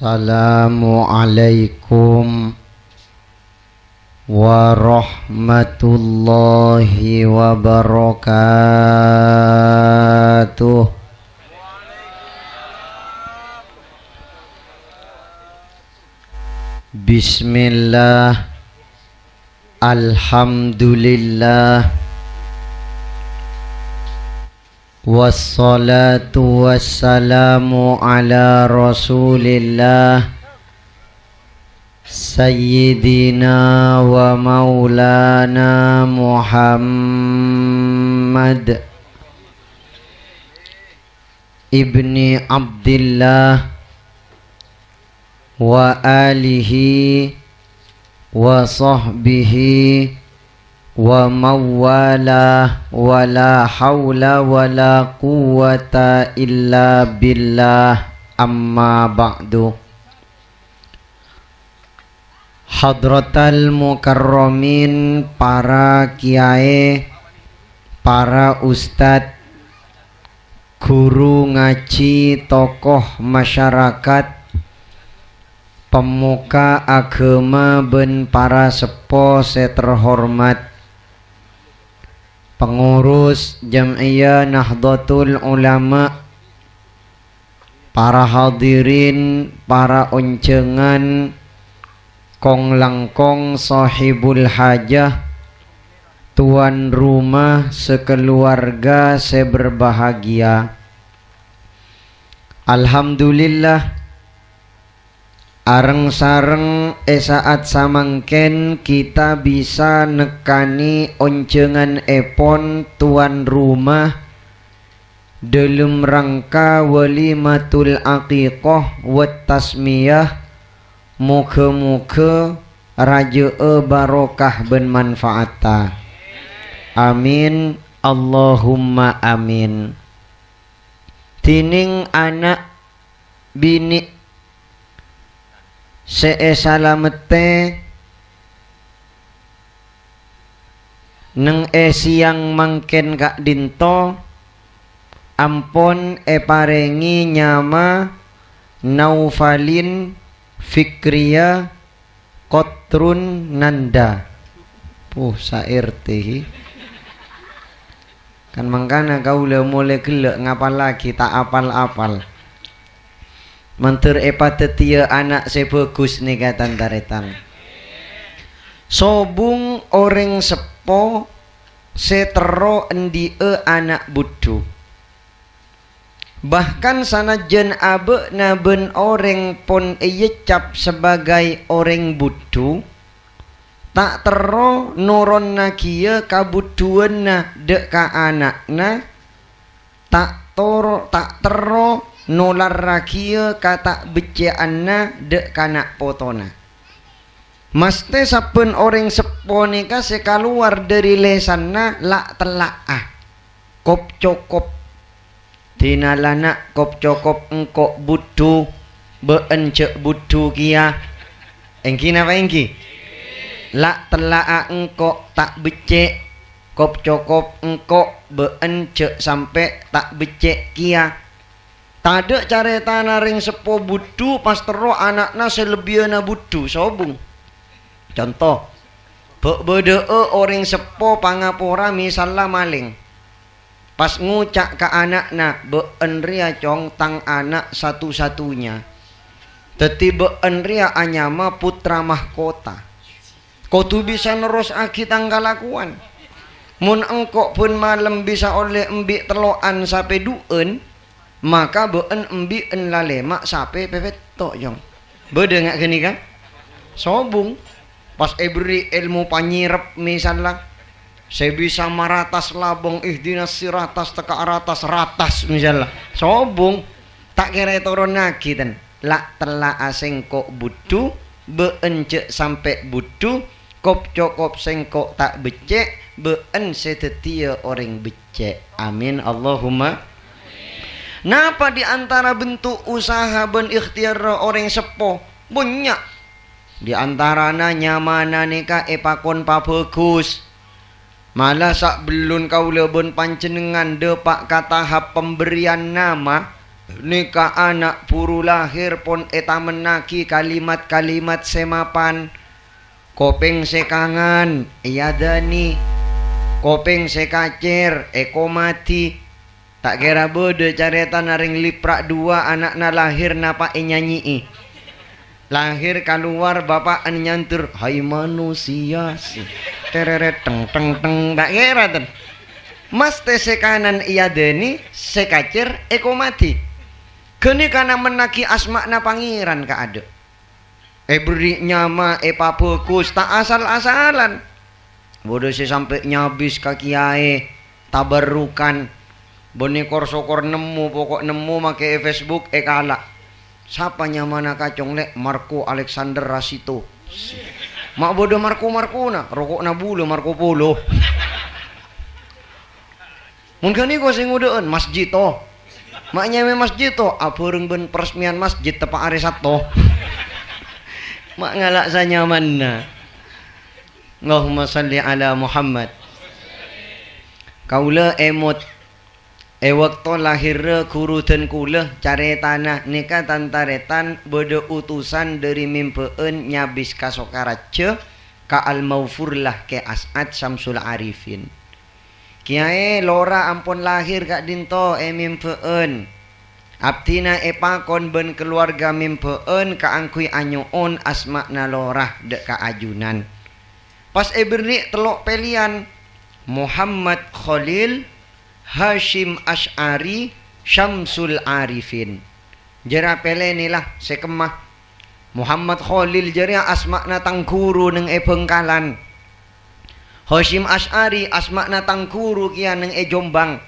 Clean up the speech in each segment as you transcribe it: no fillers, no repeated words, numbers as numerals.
Assalamualaikum warahmatullahi wabarakatuh. Bismillah, alhamdulillah, wassalatu wassalamu ala rasulillah sayyidina wa maulana Muhammad ibni Abdillah wa alihi wa sahbihi wa mawala wa la hawla wa la quwwata illa billah, amma ba'du. Hadratal mukarramin, para kiai, para ustadz, guru ngaji, tokoh masyarakat, pemuka agama ben para sepo se terhormat, pengurus Jam'iyah Nahdlatul Ulama, para hadirin, para oncengan, kong langkong sahibul hajah, tuan rumah sekeluarga seberbahagia. Alhamdulillah, areng sareng saat samangken kita bisa nekani oncengan epon tuan rumah dalam rangka walimatul aqiqah wat tasmiyah. Muga-muga rajae barokah ben manfaata. Amin Allahumma amin. Tining anak bini salamete neng siang mangken kak dinto ampon parengi nyama Naufalin Fikriya Kotrun Nanda. Sair teh kan mangkana kau mulai gelek ngapal lagi tak apal-apal. Mentur tetia anak sebagus nih katan taretan. Sobung orang sepo setero endi anak budu. Bahkan sanajan abe naben orang pon yecap sebagai orang budu, tak tero nuron nakia kabuduan na dek ka anakna, tak tero nular rakia kata beceanna dek kanak potona. Maste saben orang seponika sekaluar dari lesanna lak telaah kop cokop dinalana kop cokop engkok budu beencek budu kia engki napa engki lak telaa engkok tak becek kop cokop engkok beencek sampai tak becek kia. Tade careta naring sepo budu pas tero anakna selebiana budu sobung. Contoh bedee orang sepo pangapora misalnya maling, pas ngucak ke anakna beenria cong tang anak satu-satunya, teti beenria anyama putra mahkota. Kau tu bisa nerus aki tanggalakuan. Mun engkok pun malam bisa oleh embik teloan sampai duen, maka been embik en lalemak sampai pepet tok jong. Bede ngak gini kan? Sobung. Pas beri ilmu panyirep misalnya, saya bisa maratas labong ihdinas siratas teka aratas ratas misalnya. Sobung tak kira turun lagi ten. Lak telah asing kok budu beencek sampai budu kop cokop sengkok tak becek been setetia orang becek. Amin Allahumma. Napa di antara bentuk usaha ben ikhtiar orang sepo banyak. Di antaranya nyamana nika epakon pabagus. Malah sak belun kau lebon pancenengan depak kata hap pemberian nama Nika anak puru lahir pon eta menaki kalimat-kalimat semapan. Kopeng sekangan iya dani. Kopeng sekacer eko mati. Tak kira bode careta naring liprak dua anakna lahir napa nyanyi. Lahir keluar bapak nyantur hai manusia sih. Tereret teng teng teng tak kira ten. Mas te sekanan iya dani sekacer eko mati. Kini karena menaki asmakna pangeran ka ada. Beri nyama papekus tak asal-asalan. Bodoh si sampai nyabis ka kiai tabarukan. Boni korsokor nemu pokok nemu make Facebook kalah. Siapa nyamana kacong lek Marco Alexander Rasito. Mak bodoh Marco na rokok na bulu Marco Polo. Mungkin ini kau sing udeun masjid toh. Maknya me masjid to apeureng ben peresmian masjid tepa aresat to. Mak ngalak sa nyamanna. Allahumma salli ala Muhammad. Kaula emot waktu lahir kuruteun kula caretana nika tantaretan bede utusan dari mimpeun nyabis ka Sokarace ka Al-Maufurlah ke As'ad Syamsul Arifin. Kiai lora ampun lahir kak dinto mimpeun. Abtina pakon ben keluarga mimpeun kaangkui anyoon asmakna lorah dek ka ajunan. Pas berni telok pelian Muhammad Khalil Hashim Ash'ari Syamsul Arifin. Jera pelenilah sekemah Muhammad Khalil jera asmakna tangkuru neng Bengkalan. Hashim Ash'ari asmakna tangkuru kia neng Jombang.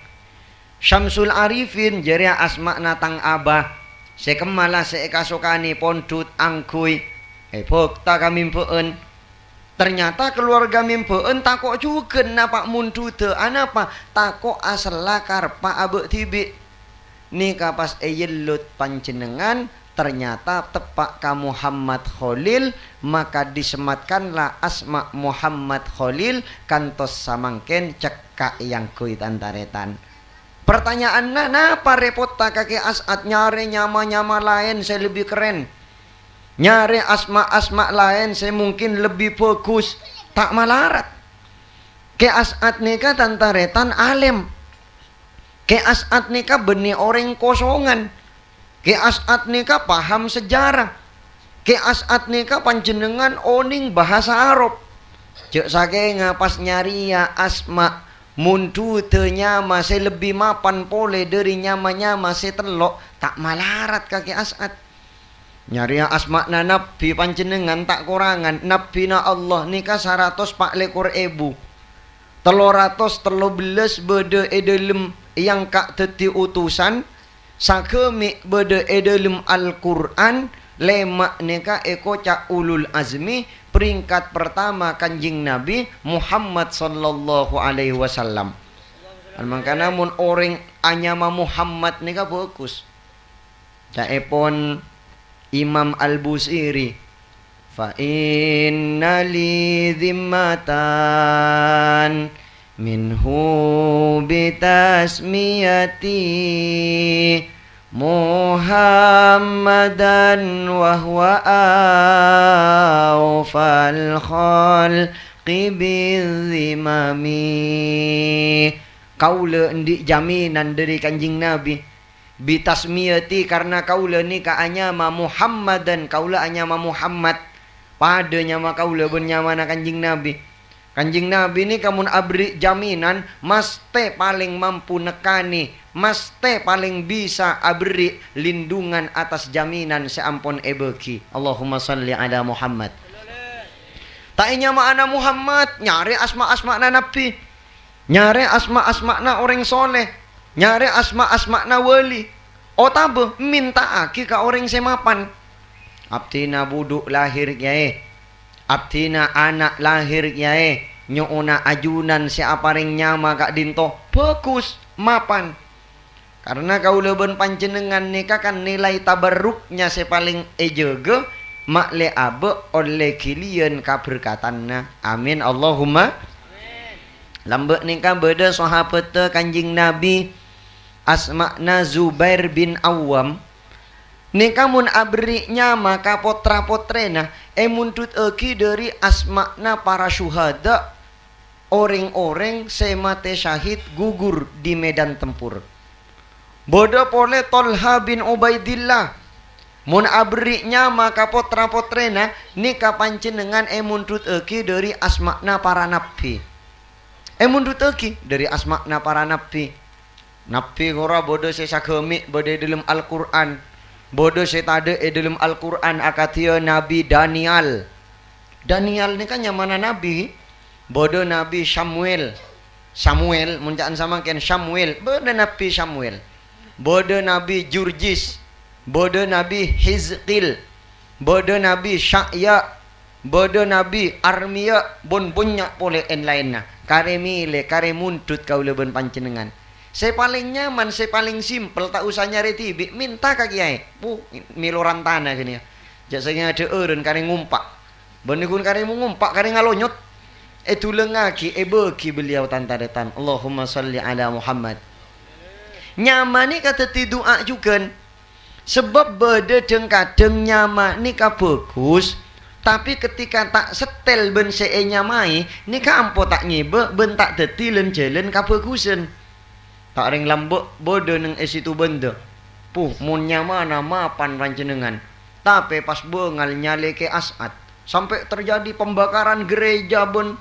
Syamsul Arifin jeria asmakna tang abah. Sekemala sekasokani pondut angkui. Pokta kami mpeun. Ternyata keluarga mimpeun takok juga napa mundude anapa takok asal lakar pak abek tibi. Nika pas yelut panjenengan ternyata tepak ka Muhammad Khalil, maka disematkanlah asma Muhammad Khalil kantos samangken cekak yang kui tantaretan. Pertanyaannya napa repot tak kaki As'ad nyari nyama-nyama lain saya lebih keren, nyari asma-asma lain saya mungkin lebih bagus, tak malarat. Ke As'ad nika tantaretan alim, ke As'ad nika benih orang kosongan. Ke As'ad nika paham sejarah. Ke As'ad nika panjenengan oning bahasa Arab. Cek sake ngapas nyari ya asma mundu tenya masih lebih mapan pole dari nyamanya masih telok tak malarat kaki As'ad. Nyari ya asma na nabi panjenengan tak kurangan. Nabi na Allah nika 100 pak lekor ebu. 313 bede edelem yang kak teti utusan. Sakemi bede edelum Al-Quran lemak nika eko ca ulul azmi peringkat pertama kanjing Nabi Muhammad sallallahu alaihi wasallam. Mangkana mun orang anyama Muhammad nika bagus. Ca epon Imam Al-Busiri fa inna li dhimmatan minhu bitasmiyati Muhammadan wa huwa awfal khalqi bizimami. Kaula ndik jaminan dari kanjing Nabi bitasmiyati karena kaula ni ka anyama Muhammadan, kaula anyama Muhammad pada nyama kaula ben nyamana kanjing Nabi. Kanjing Nabi ini kamun abri jaminan mas te paling mampu nekani, mas te paling bisa abri lindungan atas jaminan seampun ebeki. Allahumma salli ala Muhammad. Tak nyama ana Muhammad, nyari asma-asma na Nabi, nyari asma-asma na orang soleh, nyari asma-asma na wali. Otabe minta aki ka orang semapan. Abtina buduk lahir kiai. Abtina anak lahir kiai, nyoona ajunan siapa ring nyama kak dinto bagus mapan. Karena kau leben panjenengan nika kan nilai tabarruknya sepaling ejege makle abe oleh kilian kaberkatanna. Amin Allahumma. Amin. Lambek nika beda sahabat kanjing Nabi asma'na Zubair bin Awam. Nika mun abri nyama ka potra-potrena muntut eki dari asma'na para syuhada, orang-orang semate syahid gugur di medan tempur. Bodo pole Tolha bin Ubaidillah. Mun abri nyama ka potra-potrena nika panjenengan muntut eki dari asma'na para nabi. Muntut eki dari asma'na para nabi. Nabi ora bodo sesagemi bodo dalam Al-Qur'an. Bodoh setade dalam Al-Quran akatia Nabi Daniel. Daniel ni kan yang mana Nabi? Bodoh Nabi Samuel. Samuel, muncaan sama kan Samuel. Bodoh Nabi Samuel. Bodoh Nabi Jurjis. Bodoh Nabi Hizqil. Bodoh Nabi Sya'ya. Bodoh Nabi Armiya. Bon bunyak pole en lainnya. Kare mile, kare muntut kau leben pancenengan. Saya paling nyaman, saya paling simpel, tak usah nyari tibi, minta ke kiai. Miluran tanah gini ya. Jasanya ada orang kare ngumpak. Benikun kare ngumpak, kare ngalonyot. Itu lengaki, bagi beliau tantaretan. Allahumma salli ala Muhammad. Nyaman ni kata doa juga. Sebab beda kadang nyaman ni ka bagus. Tapi ketika tak setel ben see nyamai, ni ka ampo tak nyebe, ben tak detilen jalan ka bagusan. Tak ring lambuk bodoh neng esitu benda. Mun nyamana mapan panjenengan. Tapi pas bengal nyale ke As'ad. Sampai terjadi pembakaran gereja ben.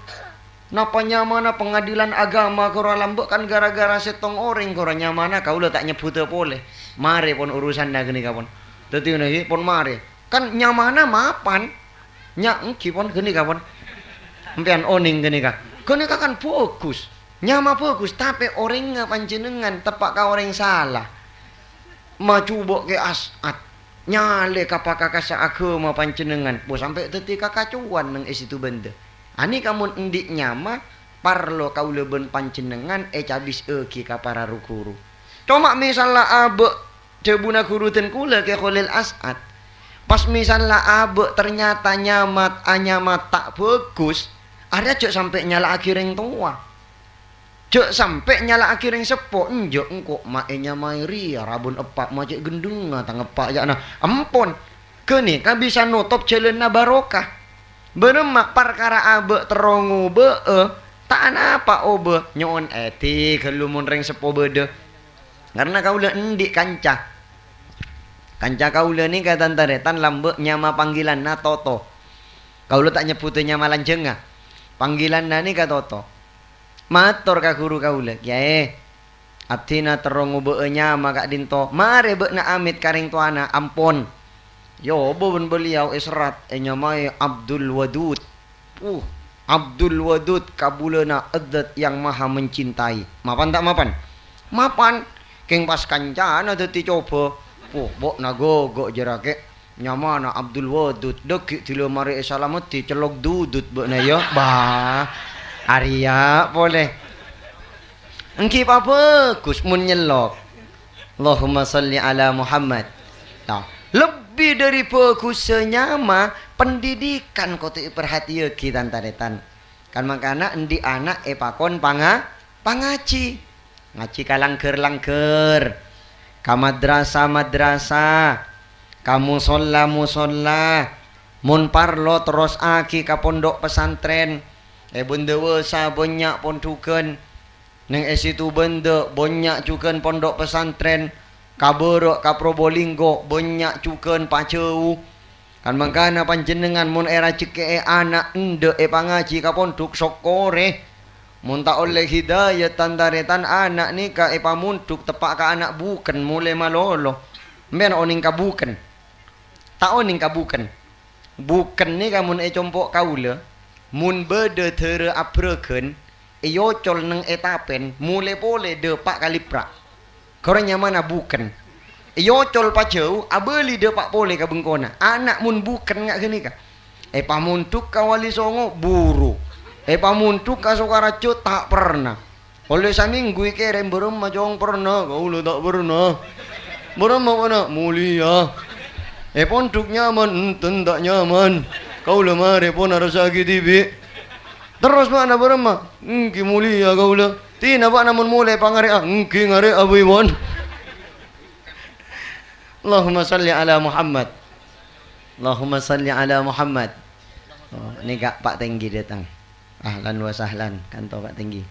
Napa nyamana pengadilan agama kora lambuk kan gara-gara setong orang kora nyamana kau tak nyebut boleh. Mari pon urusan dah gini kapon. Teti lagi pon mari. Kan nyamana mapan. Nyak kipon gini kapon. Empian oning gini ka. Gini kan bagus. Nyama bagus tapi orang panjenengan tepak ka orang salah. Macubok ke As'ad. Nyale kapaka kasa agama panjenengan. Bo sampai detik kakacuan nang isitu benda. Ani kamu endik nyama parlo kau leben panjenengan cabis eki ka para rukuru. Cuma misalnya abe debuna kurutin kula ke Khalil As'ad. Pas misalnya abe ternyata nyamat anyamat tak bagus. Ada cok sampai nyala akhiring tua. Cek sampai nyala akhir yang sepo enjok engkok maknya mairi rabun epak macet gendung tang epak ya nah ampun kene ka bisa nutup celena barokah beremak perkara abe terongu be tak apa obe nyon eti kelumun reng sepo bede karena kaula endik kanca kaula ni kata taretan lambe nyama panggilan na toto kaula tak nyebutnya nyama lanjenga panggilan na ni ka toto. Matur ka guru kaula, kiai. Abdina terong beenya maka dinto. Mare be na amit karing tuana ampun. Yo bun beliau israt nyamai Abdul Wadud. Abdul Wadud kabulana adat yang maha mencintai. Mapan tak mapan? Mapan. Keng pas kancana dadi coba. Bok nago jerake. Nyamana Abdul Wadud dek tilo mari salamet celok dudut be na yo. Bah. Arya boleh. Engki apa bagus mun nyelok. Allahumma salli ala Muhammad. Nah, lebih dari bagusnya mah pendidikan kau tu perhatian kita taretan. Kan makana endi anak pakon pangaji. Ngaji kalangker-langker. Ka madrasah. Kamu musolla. Mun parlo terus aki ka pondok pesantren. Benda wasa banyak pontukan. Neng esitu benda banyak cukan pondok pesantren. Kaborok ka Probolinggo banyak cukan paceu. Kan mangkana panjenengan mun era ceke anak ende pangaji ka pondok sokore. Mun tak oleh hidayah tandaretan anak ni ka pamuntuk tepak ka anak bukan mulai malolo. Men oning ka bukan. Tak oning ka bukan. Bukan ni kamun compok kaula. Mun bede tere apreken yocol neng etapen mulai boleh depak kali prak koranya mana bukan yocol pacau abeli depak boleh ka bengkona anak mun bukan ngak gini ka pamuntuk kawali songo buru pamuntuk ka sokarajo tak pernah oleh saminggu kerem berem majong pernah kau lo tak pernah berem mana mulia ponduk nyaman tak nyaman kau lemah repon harus sakit tibi. Terus mana berema? Mulia kau le. Tina pak namun mulai pangare ngki ngare abu ibon. Allahumma salli ala Muhammad. Allahumma salli ala Muhammad. Oh, ini Kak Pak Tenggi datang. Ahlan wa sahlan, kantor Pak Tenggi.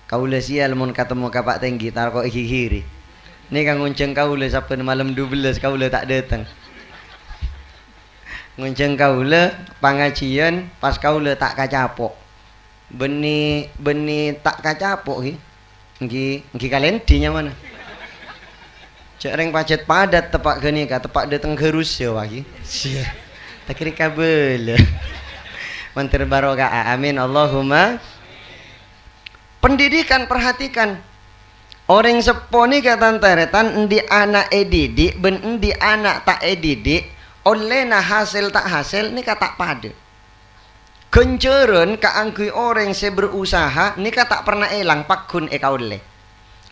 Kaula sial mun ketemu Kak Pak Tenggi tar kok iki kiri. Ini kan ngunceng kaula sampai malam 12 kaula tak datang. Ngunceng kaula pengajian pas kaula tak kacapok. Beni tak kacapok ki. Ngi kalendinya mana? Cek reng pacet padat tepak gini ka tepak datang gerus ya wagi. Sia. Tak kira kabel. Menteri barokah. Amin Allahumma. Pendidikan perhatikan. Orang seponi kata teretan endi anak edidik ben endi anak tak edidik oleh nah hasil tak hasil ni kata pada. Kenceren kaangkui orang se berusaha ni tak pernah elang pakun oleh.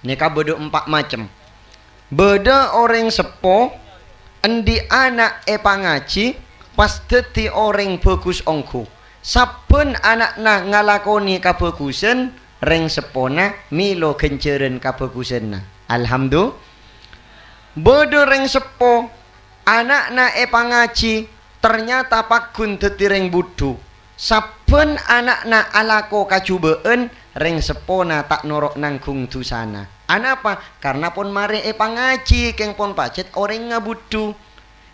Ni ka bodo 4 macam. Beda orang sepo endi anak pangaji pas dadi orang bagus ongku. Saben anak na ngalakoni kabagusan reng sepona milo kenceren kabagusanna. Alhamdulillah. Beda reng sepo anak na pangaji ternyata pakun dadi reng budu. Saben anak na alako kacubaan reng sepona tak norok nanggung dusana. Anapa? Karena pun mari pangaji keng pon pacet orang ngabudu.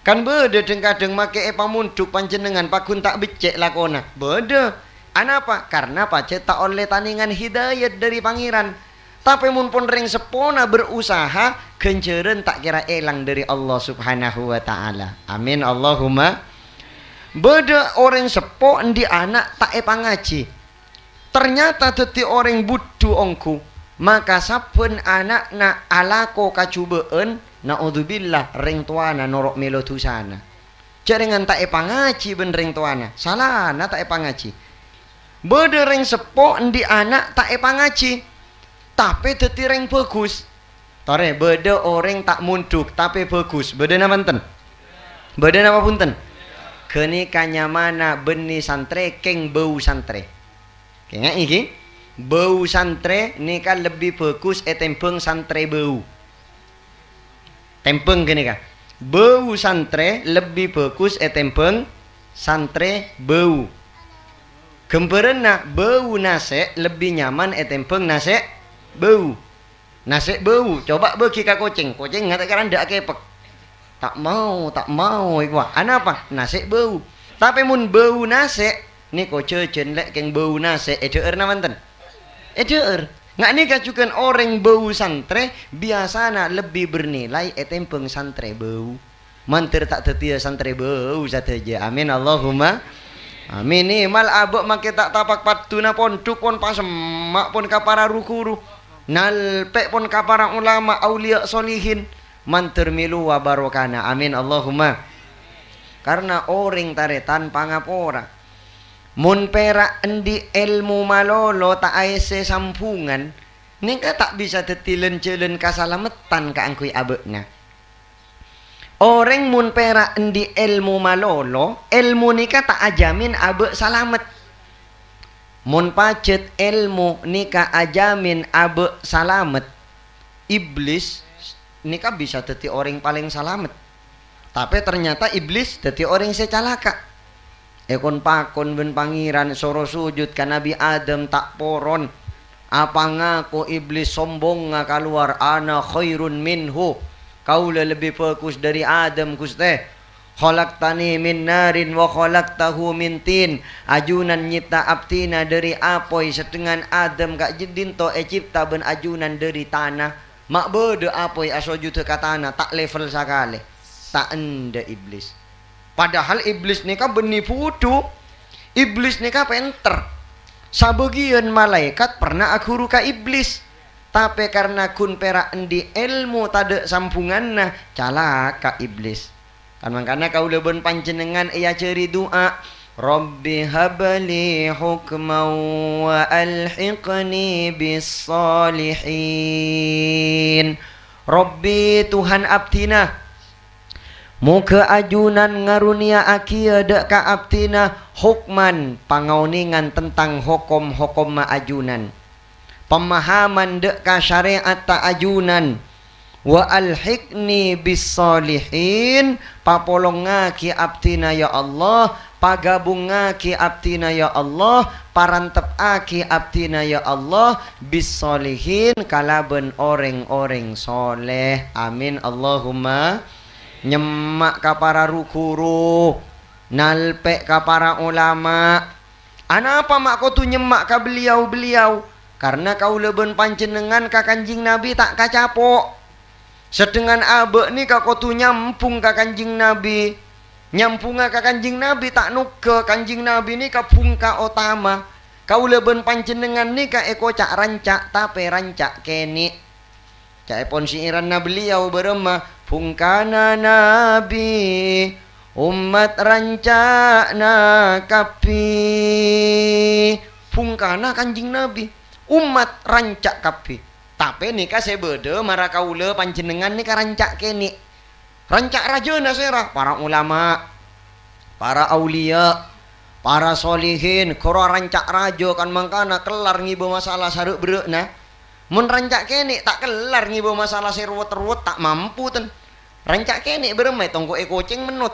Kan beda kadang make pamunduk panjenengan pakun tak becek lakona. Beda. Anapa? Karena pacet tak oleh tandingan hidayat dari pangeran. Tapi mun pun ring sepona berusaha kenceren tak kira elang dari Allah Subhanahu wa taala. Amin Allahumma. Beda orang sepo endi anak tak pangaji. Ternyata dadi orang budu ongku. Maka saben anak na alako kacubaan naudzubillah ring tuana norok melo dusana. Jaringan tak pangaji ben ring tuana. Salah na tak pangaji. Beda ring sepo endi anak tak pangaji. Tapi dadi ring bagus. Tore beda orang tak munduk tapi bagus. Beda napa punten? Beda napa punten? Keni kanyamana beni santre keng bau santre. Kengak iki? Bau santre ni kan lebih bagus tembeng santre bau. Tembeng gini kan. Bau santre lebih bagus tembeng santre bau. Gemberenna bau nase lebih nyaman tembeng nase bau. Nase bau. Coba bagi ka kucing. Kucing ngata kan ndak kepek. Tak mau iku. Anapa? Nase bau. Tapi mun bau nase ni koce jenlek keng bau nase edeur namanten. Eder, nggak nih kacukan orang bau santre biasanya lebih bernilai tembeng santre bau. Mantir tak tetia santre bau saja. Amin Allahumma. Amin nih mal abok make tak tapak patuna ponduk pon pasemak pon kapara rukuru. Nalpek pon kapara ulama aulia solihin. Mantir milu wa barokana. Amin Allahumma. Karena orang taretan pangapora. Mun perak endi ilmu malolo tak aese sampungan nika tak bisa tetilen-celen kasalametan ka angkui abekna. Orang mun perak endi ilmu malolo ilmu nika tak ajamin abek salamet. Mun pacet ilmu nika ajamin abek salamet. Iblis nika bisa teti orang paling salamet. Tapi ternyata iblis teti orang secalaka. Ekon pakon ben pangeran soro sujud ka Nabi Adam tak poron. Apa ngaku iblis sombong nga keluar ana khairun minhu. Kaula lebih bagus dari Adam Gusti. Khalaqtani min narin wa khalaqtahu min tin. Ajunan nyipta aptina dari apoy setengan Adam kak jedinto cipta ben ajunan dari tanah. Mak bede apoy asojud ka tanah tak level sakale. Tak enda iblis. Padahal iblis nika beni putu. Iblis nika penter. Sabagian malaikat pernah aguru ka iblis. Tapi karena kun perak endi ilmu tade sampunganna calaka iblis. Kan mangkana kaula ben panjenengan iya ceri doa. Rabbi habli hukman wa alhiqni bis salihin. Rabbi Tuhan abdina. Muka ajunan ngarunia akia dek ka abtina hukman pangauningan tentang hukum-hukum ma ajunan. Pemahaman dek ka syariat ta ajunan. wa alhiqni bis solihin, papolongaki abdina ya Allah, pagabungaki abdina ya Allah, parantepaki abdina ya Allah bis solihin kalaben orang-orang soleh. Amin Allahumma. Nyemak ka para rukuru, nalpek ka para ulama. Anapa mak kau tu nyemak ka beliau-beliau? Karena kau leben panjenengan ka Kanjing Nabi tak kacapok. Sedengan abe ni kau tu nyampung ka Kanjing Nabi. Nyampung ka Kanjing Nabi tak nuke Kanjing Nabi ni ka pungka utama. Kau leben panjenengan ni ka eko cak rancak tapi rancak keni. Cak epon siiran na beliau berema pungkana Nabi umat rancak na kapi. Pungkana Kanjing Nabi umat rancak kapi. Tapi nika sebede mara kaula panjenengan nika rancak keni. Rancak rajana sera para ulama, para aulia, para solihin, koro rancak rajo kan mangkana kelar ngibo masalah saruk bereukna. Mun rancak keni tak kelar ngibo masalah serwet-serwet tak mampu ten. Rancak keni beremai tongko kucing menut.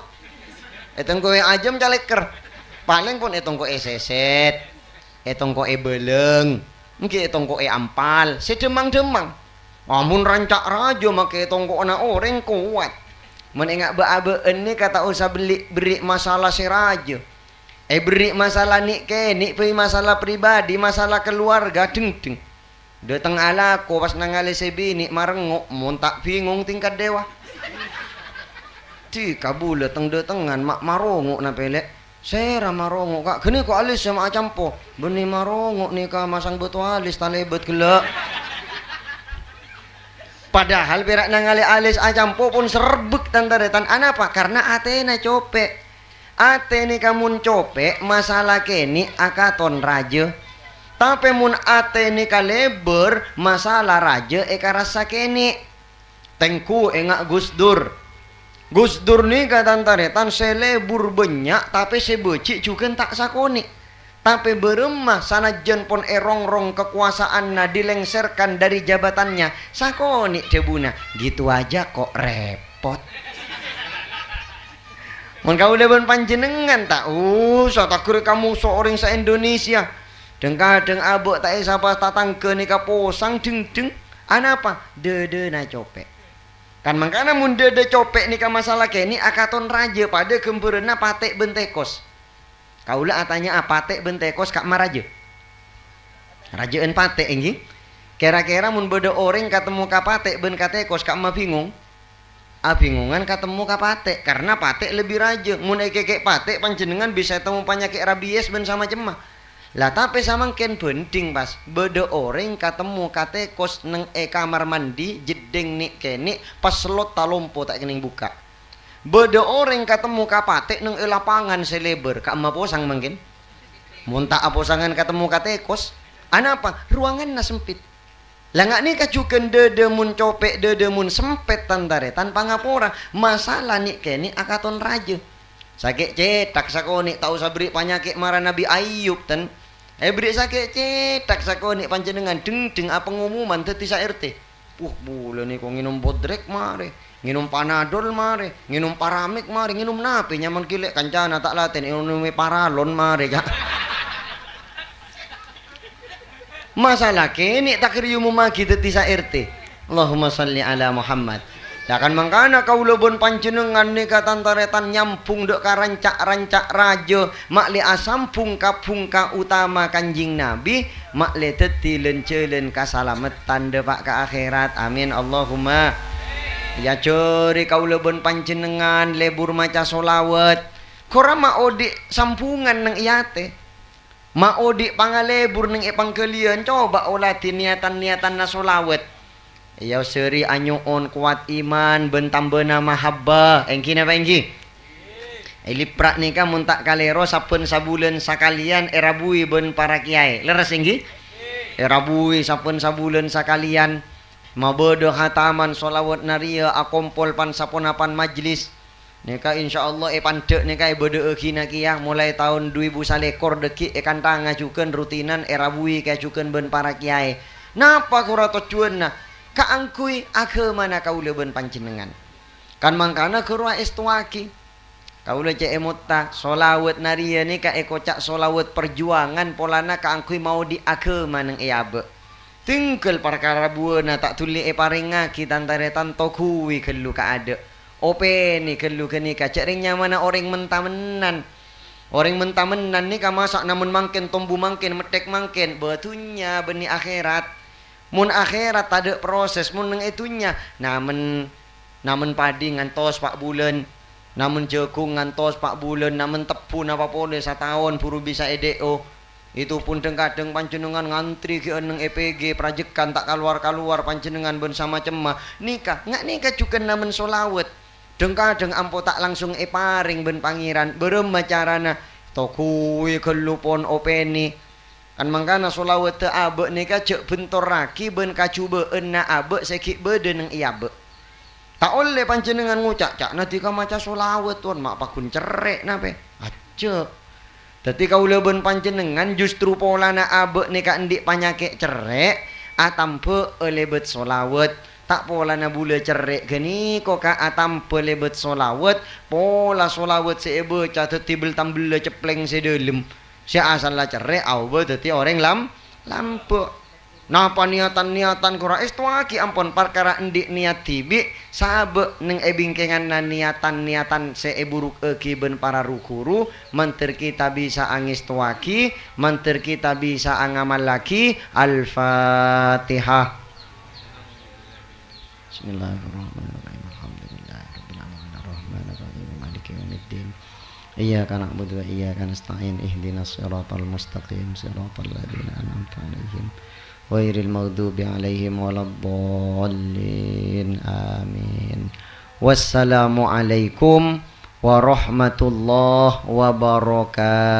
Tongko ajam caleker. Paling pun tongko seset. Tongko beleng. Mungkin tongko ampal, sedemang-demang. Amun rancak rajo make tongko na orang kuat. Menengak ba-abeen ni kata usah beri masalah si rajo. Beri masalah ni keni, masalah pribadi, masalah keluarga, deng-deng. Datang ala ko pas nangali si bini marengok, mun tak bingung tingkat dewa. Ti kabula teng datangan mak marongok na pelek. Saya marongok kak, kini kok alis sama acampo. Benih marongok nih kak masang betul alis talebet gelak. Padahal berak nangali alis acampo pun serbek tantaretan. Anapa? Karena atena copek. Atene kamun copek masalah keni akaton raja. Tapi mun atene kaleber masalah raja eka rasa keni. Tengku engak Gus Dur. Gus Dur ni katantaretan selebur banyak tapi sebecik juga tak sakoni. Tapi beremah sanajan pun erongrong kekuasaan na dilengserkan dari jabatannya sakoni debuna. Gitu aja kok repot. Mun kau leben panjenengan tak satakure kamu seorang se Indonesia. Kadang abok tak sapa tatangke ni kaposang deng-deng. Anapa? Dede na copek. Kan mangkana mun dede copek nika masalah keni akaton raja pada gembereuna patek bentekos. Kaula atanya patek bentekos kak maraja. Rajaan patek inggih. Kira-kira mun beda orang ketemu ka patek ben katekos kak mah bingung. Bingungan ketemu ka patek karena patek lebih raja. Mun kekek patek panjenengan bisa temu penyakit rabies ben sama cemah. Lah tapi samangken bending pas beda orang ketemu katekos neng kamar mandi jedeng nik kene pas slot talompo tak kening buka. Beda orang ketemu kapatek neng lapangan seleber kak ma posang mungkin. Muntak aposangan ketemu katekos. Anapa? Ruangan na sempit. Lah ngak nih kajuken dede mun copek dede mun sempet tantare tanpa ngapora masalah nik kene akaton raja. Sakit cetak sakoni tau sabri panyakit marah Nabi Ayub ten. Beri sakit cetak sakoni panjenengan deng apa pengumuman teti sa RT. Bulan ni kok nginum bodrek mare, nginum panadol mare, nginum paramik mare, nginum nape nyaman kilek kancana tak laten nginum paralon mare ya. Masalah kene tak riyu magi teti sa RT. Allahumma salli ala Muhammad. Kan mangkana kaula bon panjenengan nika tantaretan nyampung dek rancak-rancak raja makli asampung ka utama Kanjing Nabi makli teti lencelen kasalametan depak ke akhirat. Amin Allahumma. Ya curi kaula bon panjenengan lebur maca solawat kora maodi sampungan nang iyate maodi pangalebur nang ipangkelian coba olati niatan-niatan na solawat. Ya seri anyuon kuat iman bentam bena mahabbah engki napa engki liprak nika mun tak kalero saben sabulan sakalian erabui ben para kiai leres engki erabui saben sabulan sakalian mabodo hataman solawat naria akompol pan saponapan majlis nika insyaallah pandek nika bodo kina kia mulai tahun 2000 deki kantang ngajukeun rutinan erabui kajukeun ben para kiai napa kura tujuanna kaangkui mana kaula ben panjenengan kan mangkana kerua istuaki kaula cek emutta solawat naria ni ka ekocak solawat perjuangan polana kaangkui mau di mana nang iabe tingkel perkara buana tak tuli paringaki tantaretan tokui kelu ka ada openi kelu keni ka ceringnya mana orang mentamenan orang mentamenan ni ka masak namun mangken tombu mangken metek mangken betunya beni akhirat mun akhirat ada proses mun nang itunya namun padi ngantos 4 bulan namun jagung ngantos 4 bulan namun tebu napa pole satahun buru bisa EDO itu pun kadang panjenengan ngantri ke nang EPG prajekan tak keluar panjenengan ben sama cemah nikah ngak nikah juga namun solawat kadang ampo tak langsung paring ben pangeran berem carana tokui kelupon openi kan mangkana solawat teu abe nikah cek bentor raki ben kacuba na abe sekik bede nang iabe tak oleh panjenengan ngucak-cak nanti ka maca solawat tuan mak pakun cerek nape aja dadi kaula ben panjenengan justru polana abe nikah ndik panyake cerek atampe elebet solawat tak polana bula cerek geni kok ka atampe lebet solawat pola solawat seebe catet tibel tambel cepleng sedelem si asal lah cerek au be dadi orang lampe napa niatan kura istuaki ampun perkara endik niat tibi sabe neng ebingkengan niatan se buruk eki ben para rukuru menter kita bisa angis tuaki menter kita bisa angamal lagi al-fatihah. Bismillahirrahmanirrahim. Alhamdulillahirabbil alamin arrahmanir rahim maliki yaumiddin iyyaka na'budu wa iyyaka nasta'in ihdinas siratal mustaqim siratal ladzina an'amta 'alaihim ghairil maghdubi 'alaihim waladdallin amin. Wassalamu alaikum warahmatullahi wabarakatuh.